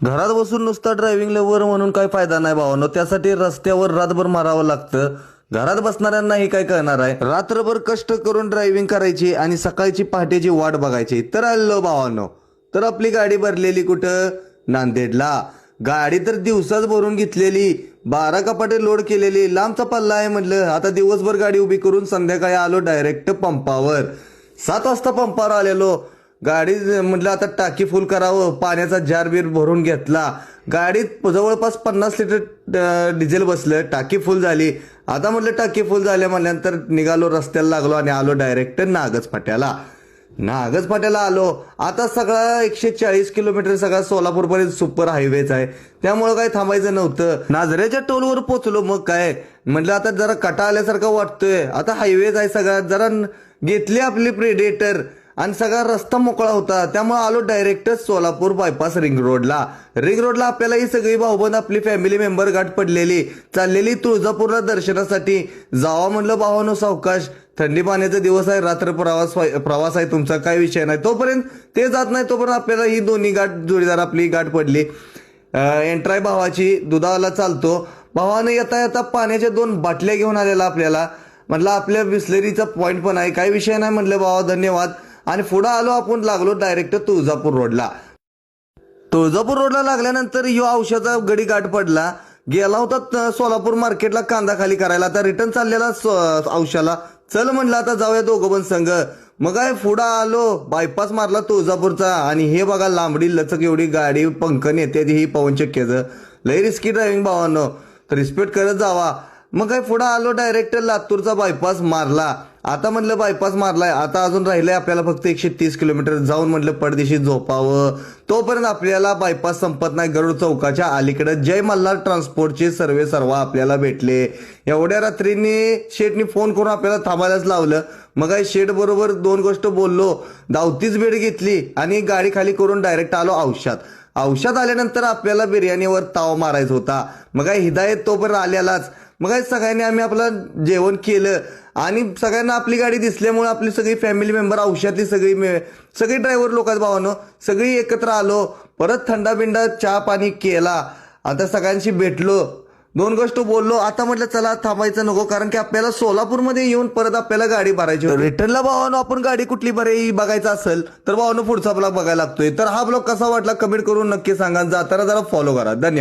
घरात बसून नुसता ड्रायव्हिंग लवर म्हणून काही फायदा नाही भावांनो. त्यासाठी रस्त्यावर रातभर मारावं लागतं. घरात बसणाऱ्यांना हे काय करणार आहे. रात्रभर कष्ट करून ड्रायव्हिंग करायची आणि सकाळची पहाटेची वाट बघायची. तर आलो भावांनो, तर आपली गाडी भरलेली कुठं, नांदेडला. गाडी तर दिवसाच भरून घेतलेली, 12 कपाटे लोड केलेली. लांबचा पल्ला आहे म्हटलं. आता दिवसभर गाडी उभी करून संध्याकाळी आलो डायरेक्ट पंपावर. 7 वाजता पंपावर आलेलो. गाडी म्हटलं आता टाकी फुल करावं, पाण्याचा जार बीर भरून घेतला. गाडीत जवळपास 50 लिटर डिझेल बसलं. टाकी फुल झाली. आता म्हटलं टाकी फुल झाल्या म्हणल्यानंतर निघालो, रस्त्याला लागलो आणि आलो डायरेक्ट नागज फाट्याला. नागज फाट्याला आलो. आता सगळा 140 किलोमीटर सगळा सोलापूरपर्यंत सुपर हायवेच आहे, त्यामुळं काही थांबायचं नव्हतं. नाझऱ्याच्या टोलवर पोचलो. मग काय म्हटलं आता जरा कटा आल्यासारखं वाटतोय. आता हायवेच आहे सगळा. जरा घेतली आपली प्रेडेटर आणि सगळा रस्ता मोकळा होता, त्यामुळे आलो डायरेक्ट सोलापूर बायपास रिंग रोडला. रिंग रोडला आपल्याला ही सगळी भाऊबंद आपली फॅमिली मेंबर गाठ पडलेली, चाललेली तुळजापूरला दर्शनासाठी. जावा म्हणलं भावानो सावकाश, थंडी पाण्याचा दिवस आहे, रात्र प्रवास आहे तुमचा, काय विषय नाही. तोपर्यंत ते जात नाही तोपर्यंत आपल्याला ही दोन्ही गाठ जोडीदार आपली गाठ पडली. एंट्राय भावाची, दुधावाला चालतो. भावानं येता येता पाण्याच्या 2 बाटल्या घेऊन आलेला आपल्याला. म्हटलं आपल्या बिस्लरीचा पॉईंट पण आहे, काही विषय नाही म्हटलं भावा, धन्यवाद. आणि पुढे आलो आपण, लागलो डायरेक्ट तुळजापूर रोडला. तुळजापूर रोडला लागल्यानंतर यो औषधाचा गडी गाठ पडला. गेला होता सोलापूर मार्केटला कांदा खाली करायला. आता रिटर्न चाललेला औषधाला. चल म्हणलं आता जाऊया दोघं पण संघ. मग काय पुढं आलो, बायपास मारला तुळजापूरचा. आणि हे बघा लांबडी लचक एवढी गाडी पंखन येते, ही पवनचक्क्याचं. लय रिस्की ड्रायव्हिंग भावांनो, तर रिस्पेक्ट करत जावा. मग काय पुढं आलो डायरेक्ट लातूरचा बायपास मारला. आता म्हटलं बायपास मारलाय, आता अजून राहिलंय आपल्याला फक्त 130 किलोमीटर. जाऊन म्हटलं पडदिशी झोपावं. तोपर्यंत आपल्याला बायपास संपत नाही. गरुड चौकाच्या अलीकडे जय मल्हार ट्रान्सपोर्टचे सर्व आपल्याला भेटले. एवढ्या रात्रीने शेठनी फोन करून आपल्याला थांबायलाच लावलं. मग काय शेठ बरोबर 2 गोष्ट बोललो, धावतीच भेट घेतली आणि गाडी खाली करून डायरेक्ट आलो औषध आल्यानंतर आपल्याला बिर्याणीवर ताव मारायचा होता. मग काय हिदायत तोपर्यंत आल्यालाच. मग काय सगळ्यांनी आम्ही आपलं जेवण केलं आणि सगळ्यांना आपली गाडी दिसल्यामुळे आपली सगळी फॅमिली मेंबर, औषधातली सगळी ड्रायव्हर लोक भावानो सगळी एकत्र आलो. परत थंडा बिंडा चहा पाणी केला. आता सगळ्यांशी भेटलो, 2 गोष्ट बोललो. आता म्हटलं चला थांबायचं नको, कारण की आपल्याला सोलापूरमध्ये येऊन परत आपल्याला गाडी भरायची होती. रिटर्नला भावानो आपण गाडी कुठली बघायचं असेल तर भावानो पुढचा ब्लॉग बघायला लागतोय. तर हा ब्लॉग कसा वाटला कमेंट करून नक्की सांगा. जाताना जरा फॉलो करा. धन्यवाद.